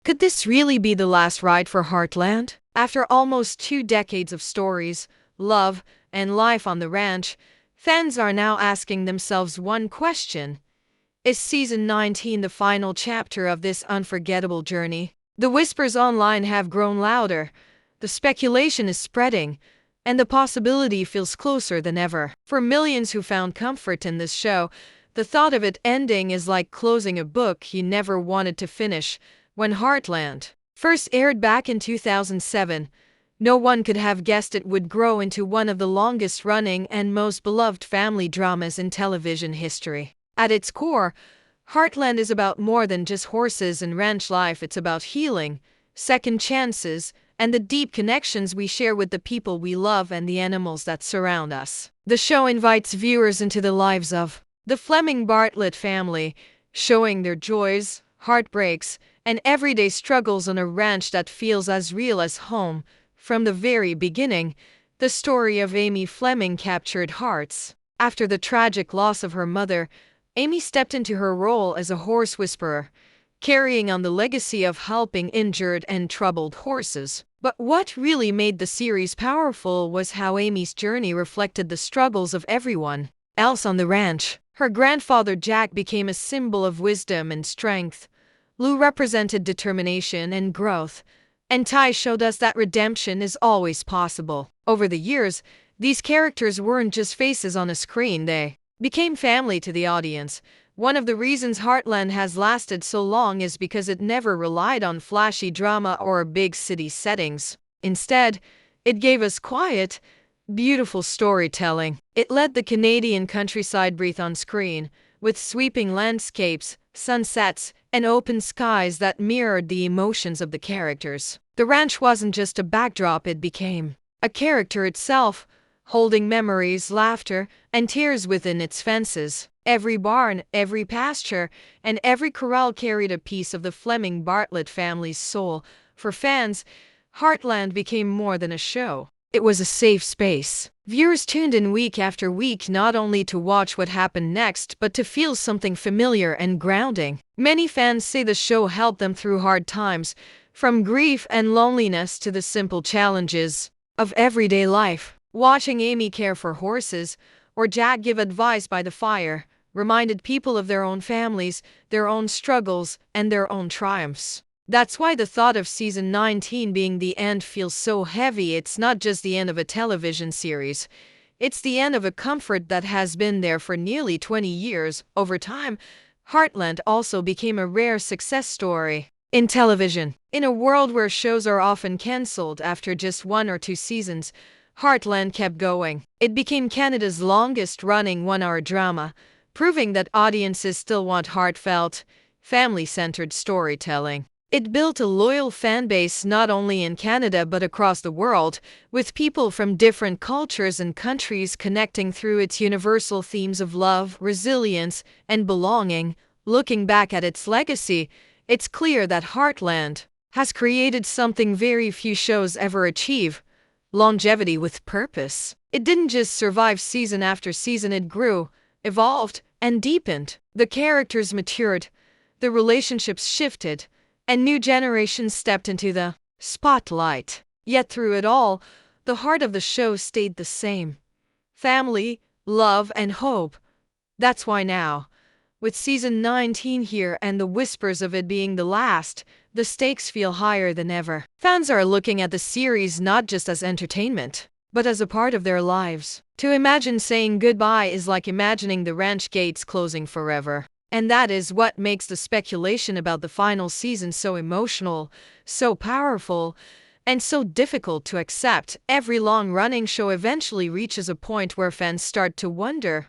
Could this really be the last ride for Heartland? After almost 2 decades of stories, love, and life on the ranch, fans are now asking themselves one question. Is Season 19 the final chapter of this unforgettable journey? The whispers online have grown louder, the speculation is spreading, and the possibility feels closer than ever. For millions who found comfort in this show, the thought of it ending is like closing a book you never wanted to finish. When Heartland first aired back in 2007, no one could have guessed it would grow into one of the longest-running and most beloved family dramas in television history. At its core, Heartland is about more than just horses and ranch life. It's about healing, second chances, and the deep connections we share with the people we love and the animals that surround us. The show invites viewers into the lives of the Fleming Bartlett family, showing their joys, heartbreaks, and everyday struggles on a ranch that feels as real as home. From the very beginning, the story of Amy Fleming captured hearts. After the tragic loss of her mother, Amy stepped into her role as a horse whisperer, carrying on the legacy of helping injured and troubled horses. But what really made the series powerful was how Amy's journey reflected the struggles of everyone else on the ranch. Her grandfather Jack became a symbol of wisdom and strength. Lou represented determination and growth, and Ty showed us that redemption is always possible. Over the years, these characters weren't just faces on a screen, they became family to the audience. One of the reasons Heartland has lasted so long is because it never relied on flashy drama or big city settings. Instead, it gave us quiet, beautiful storytelling. It let the Canadian countryside breathe on screen, with sweeping landscapes, sunsets, and open skies that mirrored the emotions of the characters. The ranch wasn't just a backdrop, it became a character itself, holding memories, laughter, and tears within its fences. Every barn, every pasture, and every corral carried a piece of the Fleming Bartlett family's soul. For fans, Heartland became more than a show. It was a safe space. Viewers tuned in week after week not only to watch what happened next, but to feel something familiar and grounding. Many fans say the show helped them through hard times, from grief and loneliness to the simple challenges of everyday life. Watching Amy care for horses, or Jack give advice by the fire, reminded people of their own families, their own struggles, and their own triumphs. That's why the thought of Season 19 being the end feels so heavy. It's not just the end of a television series. It's the end of a comfort that has been there for nearly 20 years. Over time, Heartland also became a rare success story in television. In a world where shows are often cancelled after just 1 or 2 seasons, Heartland kept going. It became Canada's longest-running one-hour drama, proving that audiences still want heartfelt, family-centered storytelling. It built a loyal fan base not only in Canada but across the world, with people from different cultures and countries connecting through its universal themes of love, resilience, and belonging. Looking back at its legacy, it's clear that Heartland has created something very few shows ever achieve: longevity with purpose. It didn't just survive season after season, it grew, evolved, and deepened. The characters matured, the relationships shifted, and new generations stepped into the spotlight. Yet through it all, the heart of the show stayed the same: family, love, and hope. That's why now, with Season 19 here and the whispers of it being the last, the stakes feel higher than ever. Fans are looking at the series not just as entertainment, but as a part of their lives. To imagine saying goodbye is like imagining the ranch gates closing forever. And that is what makes the speculation about the final season so emotional, so powerful, and so difficult to accept. Every long-running show eventually reaches a point where fans start to wonder,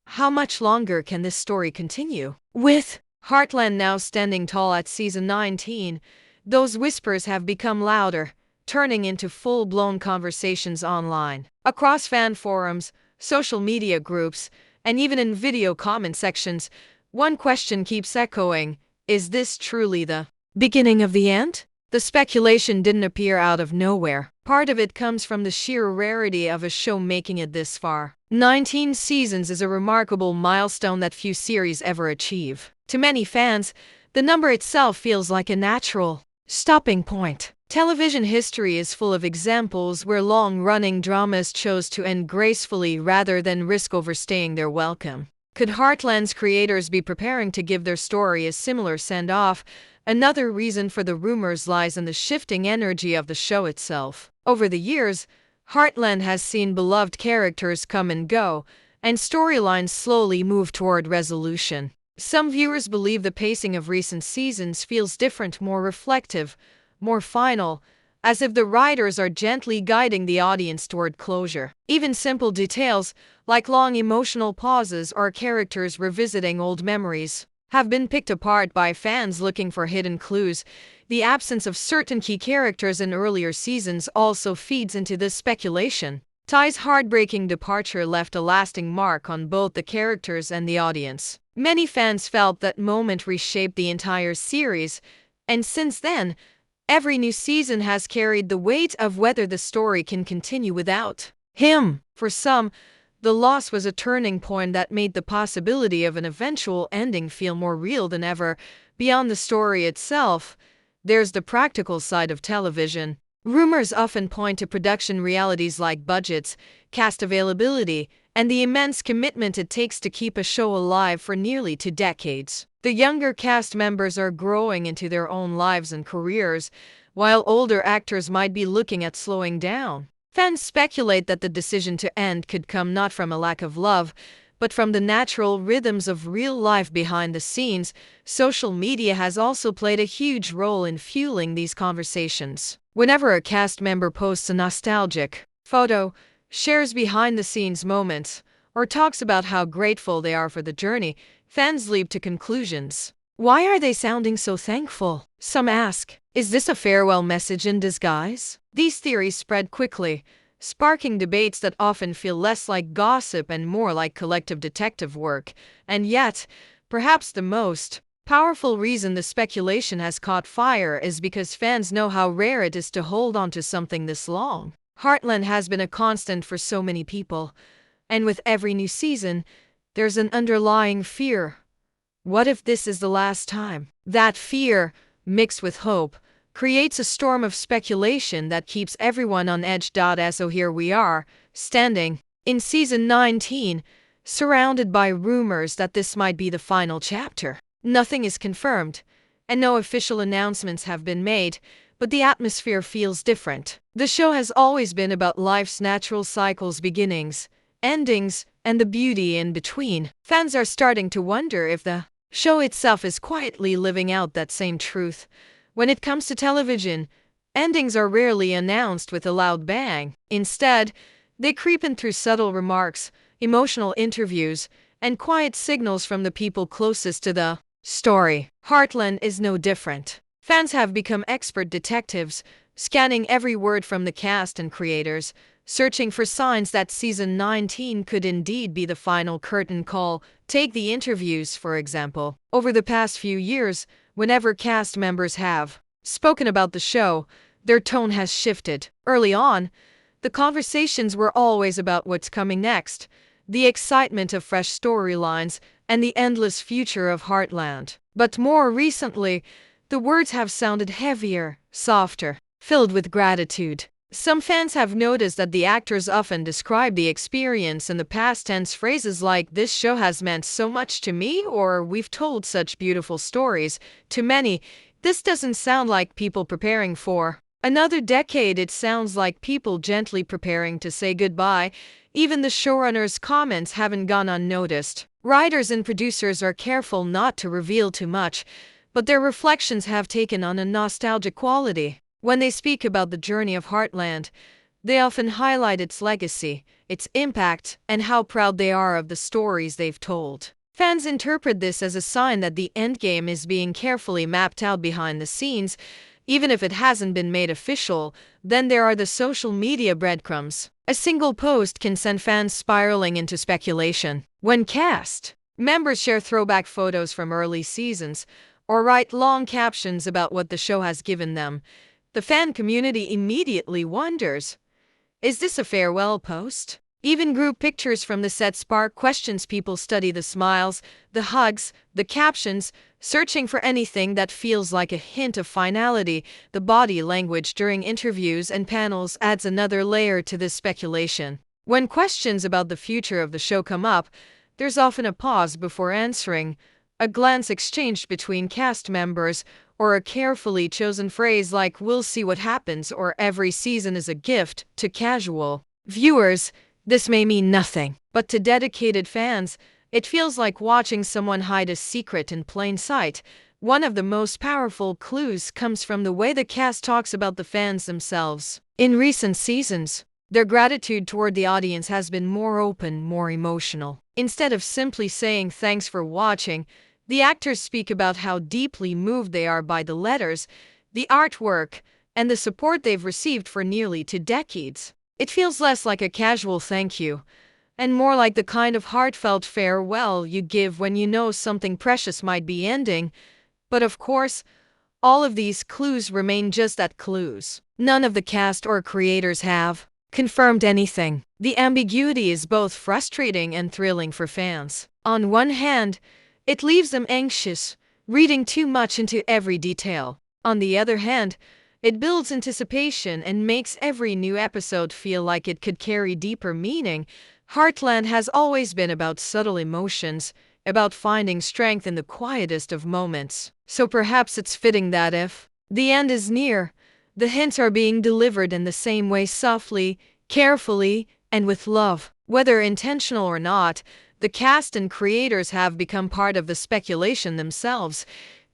how much longer can this story continue? With Heartland now standing tall at Season 19, those whispers have become louder, turning into full-blown conversations online. Across fan forums, social media groups, and even in video comment sections, one question keeps echoing: is this truly the beginning of the end? The speculation didn't appear out of nowhere. Part of it comes from the sheer rarity of a show making it this far. 19 seasons is a remarkable milestone that few series ever achieve. To many fans, The number itself feels like a natural stopping point. Television history is full of examples where long-running dramas chose to end gracefully rather than risk overstaying their welcome. Could Heartland's creators be preparing to give their story a similar send-off? Another reason for the rumors lies in the shifting energy of the show itself. Over the years, Heartland has seen beloved characters come and go, and storylines slowly move toward resolution. Some viewers believe the pacing of recent seasons feels different, more reflective, more final, as if the writers are gently guiding the audience toward closure. Even simple details, like long emotional pauses or characters revisiting old memories, have been picked apart by fans looking for hidden clues. The absence of certain key characters in earlier seasons also feeds into this speculation. Ty's heartbreaking departure left a lasting mark on both the characters and the audience. Many fans felt that moment reshaped the entire series, and since then, every new season has carried the weight of whether the story can continue without him. For some, the loss was a turning point that made the possibility of an eventual ending feel more real than ever. Beyond the story itself, there's the practical side of television. Rumors often point to production realities like budgets, cast availability, and the immense commitment it takes to keep a show alive for nearly 2 decades. The younger cast members are growing into their own lives and careers, while older actors might be looking at slowing down. Fans speculate that the decision to end could come not from a lack of love, but from the natural rhythms of real life behind the scenes. Social media has also played a huge role in fueling these conversations. Whenever a cast member posts a nostalgic photo, shares behind-the-scenes moments, or talks about how grateful they are for the journey, fans leap to conclusions. Why are they sounding so thankful? Some ask, is this a farewell message in disguise? These theories spread quickly, sparking debates that often feel less like gossip and more like collective detective work. And yet, perhaps the most powerful reason the speculation has caught fire is because fans know how rare it is to hold on to something this long. Heartland has been a constant for so many people, and with every new season, there's an underlying fear. What if this is the last time? That fear, mixed with hope, creates a storm of speculation that keeps everyone on edge. So here we are, standing in season 19, surrounded by rumors that this might be the final chapter. Nothing is confirmed, and no official announcements have been made, but the atmosphere feels different. The show has always been about life's natural cycles, beginnings, endings, and the beauty in between. Fans are starting to wonder if the show itself is quietly living out that same truth. When it comes to television, endings are rarely announced with a loud bang. Instead, they creep in through subtle remarks, emotional interviews, and quiet signals from the people closest to the story. Heartland is no different. Fans have become expert detectives, scanning every word from the cast and creators, searching for signs that season 19 could indeed be the final curtain call. Take the interviews, for example. Over the past few years, whenever cast members have spoken about the show, their tone has shifted. Early on, the conversations were always about what's coming next, the excitement of fresh storylines, and the endless future of Heartland. But more recently, the words have sounded heavier, softer, filled with gratitude. Some fans have noticed that the actors often describe the experience in the past tense, phrases like, "This show has meant so much to me," or "We've told such beautiful stories." To many, this doesn't sound like people preparing for another decade. It sounds like people gently preparing to say goodbye. Even the showrunner's comments haven't gone unnoticed. Writers and producers are careful not to reveal too much, but their reflections have taken on a nostalgic quality. When they speak about the journey of Heartland, they often highlight its legacy, its impact, and how proud they are of the stories they've told. Fans interpret this as a sign that the endgame is being carefully mapped out behind the scenes, even if it hasn't been made official. Then there are the social media breadcrumbs. A single post can send fans spiraling into speculation. When cast members share throwback photos from early seasons, or write long captions about what the show has given them, the fan community immediately wonders, is this a farewell post? Even group pictures from the set spark questions. People study the smiles, the hugs, the captions, searching for anything that feels like a hint of finality. The body language during interviews and panels adds another layer to this speculation. When questions about the future of the show come up, there's often a pause before answering, a glance exchanged between cast members, or a carefully chosen phrase like "we'll see what happens" or "every season is a gift." To casual viewers, this may mean nothing, but to dedicated fans, it feels like watching someone hide a secret in plain sight. One of the most powerful clues comes from the way the cast talks about the fans themselves. In recent seasons, their gratitude toward the audience has been more open, more emotional. Instead of simply saying "thanks for watching," the actors speak about how deeply moved they are by the letters, the artwork, and the support they've received for nearly 2 decades. It feels less like a casual thank you, and more like the kind of heartfelt farewell you give when you know something precious might be ending. But of course, all of these clues remain just that, clues. None of the cast or creators have confirmed anything. The ambiguity is both frustrating and thrilling for fans. On one hand, it leaves them anxious, reading too much into every detail. On the other hand, it builds anticipation and makes every new episode feel like it could carry deeper meaning. Heartland has always been about subtle emotions, about finding strength in the quietest of moments. So perhaps it's fitting that if the end is near, the hints are being delivered in the same way, softly, carefully, and with love. Whether intentional or not, the cast and creators have become part of the speculation themselves,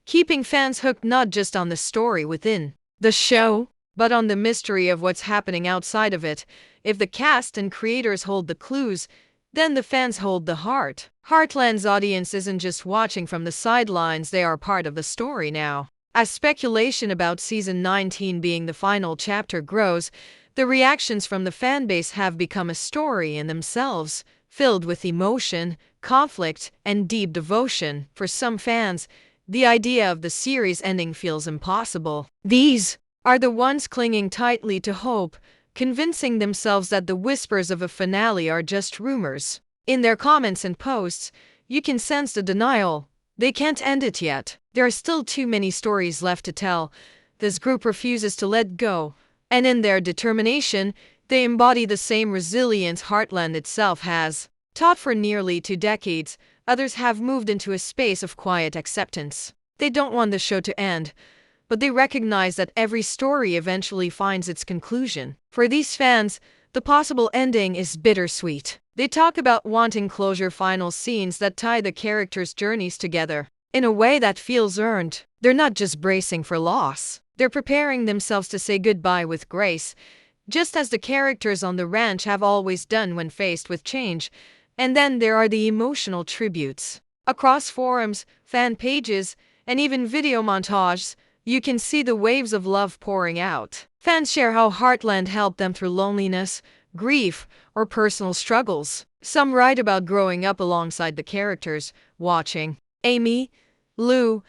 keeping fans hooked not just on the story within the show, but on the mystery of what's happening outside of it. If the cast and creators hold the clues, then the fans hold the heart. Heartland's audience isn't just watching from the sidelines, they are part of the story now. As speculation about season 19 being the final chapter grows, the reactions from the fanbase have become a story in themselves, filled with emotion, conflict, and deep devotion. For some fans, the idea of the series ending feels impossible. These are the ones clinging tightly to hope, convincing themselves that the whispers of a finale are just rumors. In their comments and posts, you can sense the denial. They can't end it yet. There are still too many stories left to tell. This group refuses to let go, and in their determination, they embody the same resilience Heartland itself has taught for nearly 2 decades. Others have moved into a space of quiet acceptance. They don't want the show to end, but they recognize that every story eventually finds its conclusion. For these fans, the possible ending is bittersweet. They talk about wanting closure, final scenes that tie the characters' journeys together in a way that feels earned. They're not just bracing for loss, they're preparing themselves to say goodbye with grace, just as the characters on the ranch have always done when faced with change. And then there are the emotional tributes. Across forums, fan pages, and even video montages, you can see the waves of love pouring out. Fans share how Heartland helped them through loneliness, grief, or personal struggles. Some write about growing up alongside the characters, watching Amy, Lou,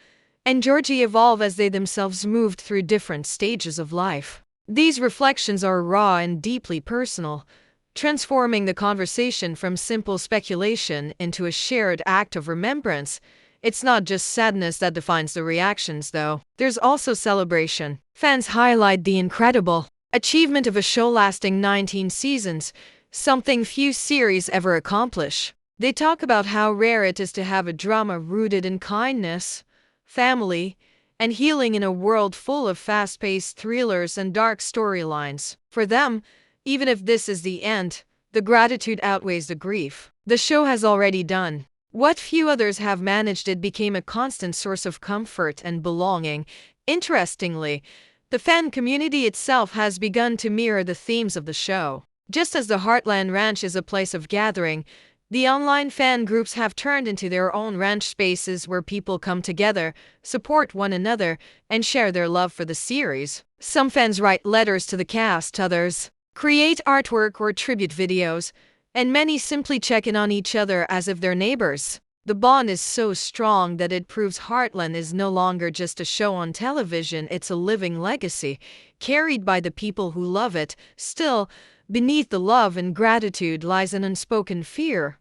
and Georgie evolve as they themselves moved through different stages of life. These reflections are raw and deeply personal, transforming the conversation from simple speculation into a shared act of remembrance. It's not just sadness that defines the reactions, though. There's also celebration. Fans highlight the incredible achievement of a show lasting 19 seasons, something few series ever accomplish. They talk about how rare it is to have a drama rooted in kindness, family, and healing in a world full of fast-paced thrillers and dark storylines. For them, even if this is the end, the gratitude outweighs the grief. The show has already done what few others have managed. It became a constant source of comfort and belonging. Interestingly, the fan community itself has begun to mirror the themes of the show. Just as the Heartland Ranch is a place of gathering, the online fan groups have turned into their own ranch spaces where people come together, support one another, and share their love for the series. Some fans write letters to the cast, others create artwork or tribute videos, and many simply check in on each other as if they're neighbors. The bond is so strong that it proves Heartland is no longer just a show on television, it's a living legacy, carried by the people who love it. Still, beneath the love and gratitude lies an unspoken fear.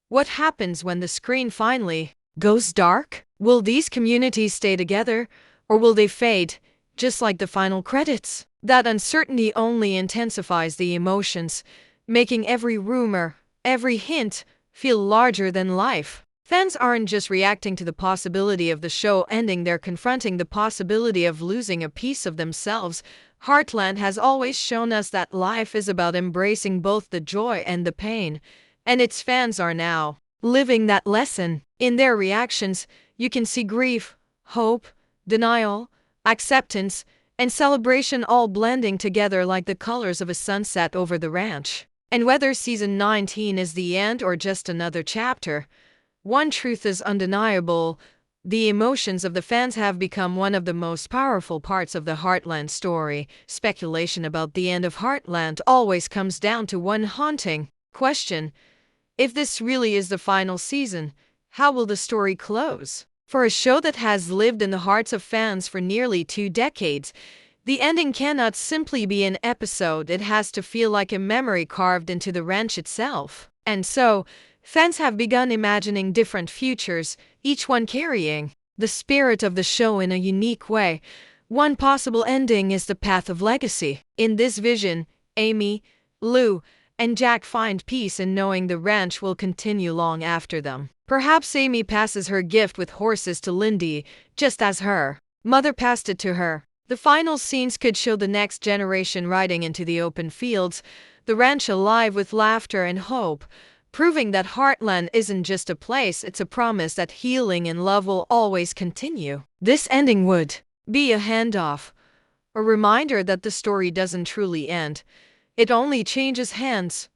What happens when the screen finally goes dark? Will these communities stay together, or will they fade, just like the final credits? That uncertainty only intensifies the emotions, making every rumor, every hint, feel larger than life. Fans aren't just reacting to the possibility of the show ending, they're confronting the possibility of losing a piece of themselves. Heartland has always shown us that life is about embracing both the joy and the pain, and its fans are now living that lesson. In their reactions, you can see grief, hope, denial, acceptance, and celebration all blending together like the colors of a sunset over the ranch. And whether season 19 is the end or just another chapter, one truth is undeniable: the emotions of the fans have become one of the most powerful parts of the Heartland story. Speculation about the end of Heartland always comes down to one haunting question: if this really is the final season, how will the story close? For a show that has lived in the hearts of fans for nearly 2 decades, the ending cannot simply be an episode, it has to feel like a memory carved into the ranch itself. And so, fans have begun imagining different futures, each one carrying the spirit of the show in a unique way. One possible ending is the path of legacy. In this vision, Amy, Lou, and Jack find peace in knowing the ranch will continue long after them. Perhaps Amy passes her gift with horses to Lindy, just as her mother passed it to her. The final scenes could show the next generation riding into the open fields, the ranch alive with laughter and hope, proving that Heartland isn't just a place, it's a promise that healing and love will always continue. This ending would be a handoff, a reminder that the story doesn't truly end, it only changes hands.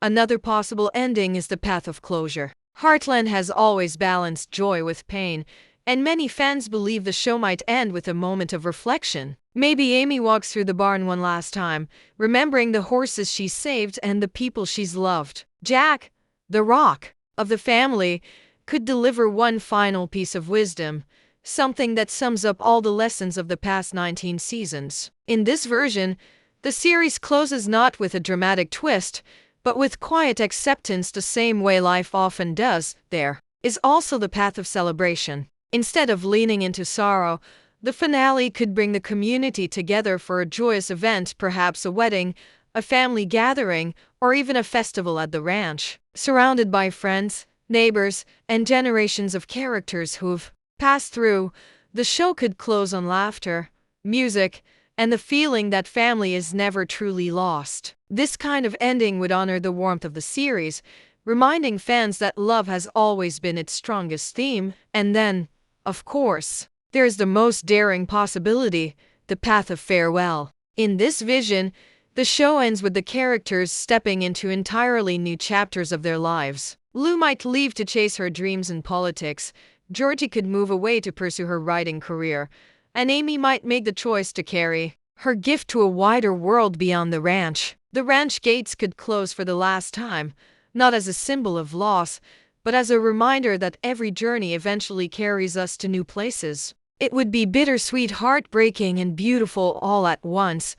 Another possible ending is the path of closure. Heartland has always balanced joy with pain, and many fans believe the show might end with a moment of reflection. Maybe Amy walks through the barn one last time, remembering the horses she saved and the people she's loved. Jack, the rock of the family, could deliver one final piece of wisdom, something that sums up all the lessons of the past 19 seasons. In this version, the series closes not with a dramatic twist, but with quiet acceptance, the same way life often does. There is also the path of celebration. Instead of leaning into sorrow, the finale could bring the community together for a joyous event, perhaps a wedding, a family gathering, or even a festival at the ranch. Surrounded by friends, neighbors, and generations of characters who've passed through, the show could close on laughter, music, and the feeling that family is never truly lost. This kind of ending would honor the warmth of the series, reminding fans that love has always been its strongest theme. And then, of course, there's the most daring possibility, the path of farewell. In this vision, the show ends with the characters stepping into entirely new chapters of their lives. Lou might leave to chase her dreams in politics, Georgie could move away to pursue her writing career, and Amy might make the choice to carry her gift to a wider world beyond the ranch. The ranch gates could close for the last time, not as a symbol of loss, but as a reminder that every journey eventually carries us to new places. It would be bittersweet, heartbreaking, and beautiful all at once.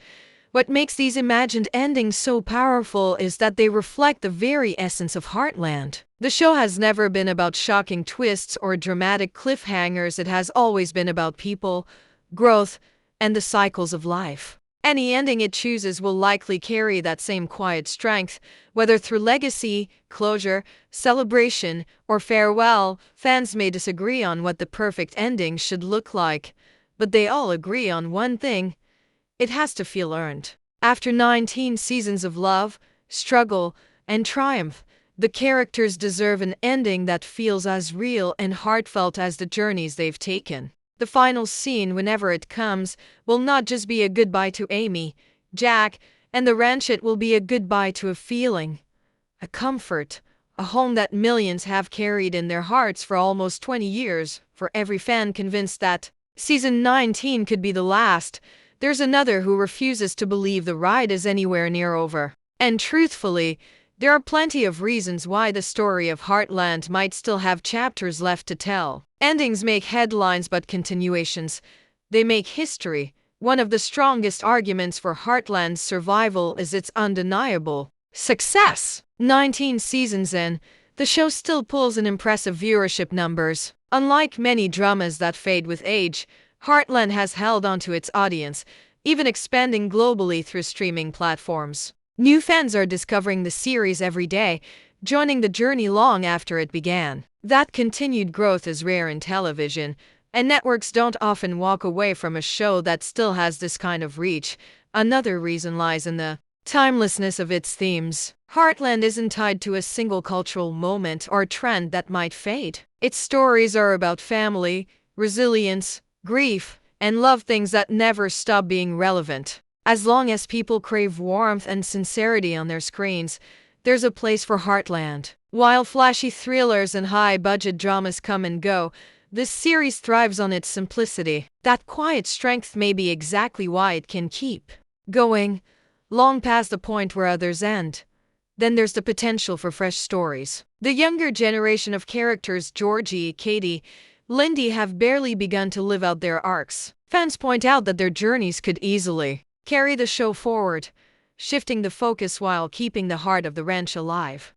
What makes these imagined endings so powerful is that they reflect the very essence of Heartland. The show has never been about shocking twists or dramatic cliffhangers, it has always been about people, growth, and the cycles of life. Any ending it chooses will likely carry that same quiet strength, whether through legacy, closure, celebration, or farewell. Fans may disagree on what the perfect ending should look like, but they all agree on one thing: it has to feel earned. After 19 seasons of love, struggle, and triumph, the characters deserve an ending that feels as real and heartfelt as the journeys they've taken. The final scene, whenever it comes, will not just be a goodbye to Amy, Jack, and the ranch, it will be a goodbye to a feeling, a comfort, a home that millions have carried in their hearts for almost 20 years. For every fan convinced that season 19 could be the last, there's another who refuses to believe the ride is anywhere near over. And truthfully, there are plenty of reasons why the story of Heartland might still have chapters left to tell. Endings make headlines, but continuations, they make history. One of the strongest arguments for Heartland's survival is its undeniable success. 19 seasons in, the show still pulls in impressive viewership numbers. Unlike many dramas that fade with age, Heartland has held onto its audience, even expanding globally through streaming platforms. New fans are discovering the series every day, joining the journey long after it began. That continued growth is rare in television, and networks don't often walk away from a show that still has this kind of reach. Another reason lies in the timelessness of its themes. Heartland isn't tied to a single cultural moment or trend that might fade. Its stories are about family, resilience, grief, and love, things that never stop being relevant. As long as people crave warmth and sincerity on their screens, there's a place for Heartland. While flashy thrillers and high-budget dramas come and go, this series thrives on its simplicity. That quiet strength may be exactly why it can keep going long past the point where others end. Then there's the potential for fresh stories. The younger generation of characters, Georgie, Katie, Lindy, have barely begun to live out their arcs. Fans point out that their journeys could easily carry the show forward, shifting the focus while keeping the heart of the ranch alive.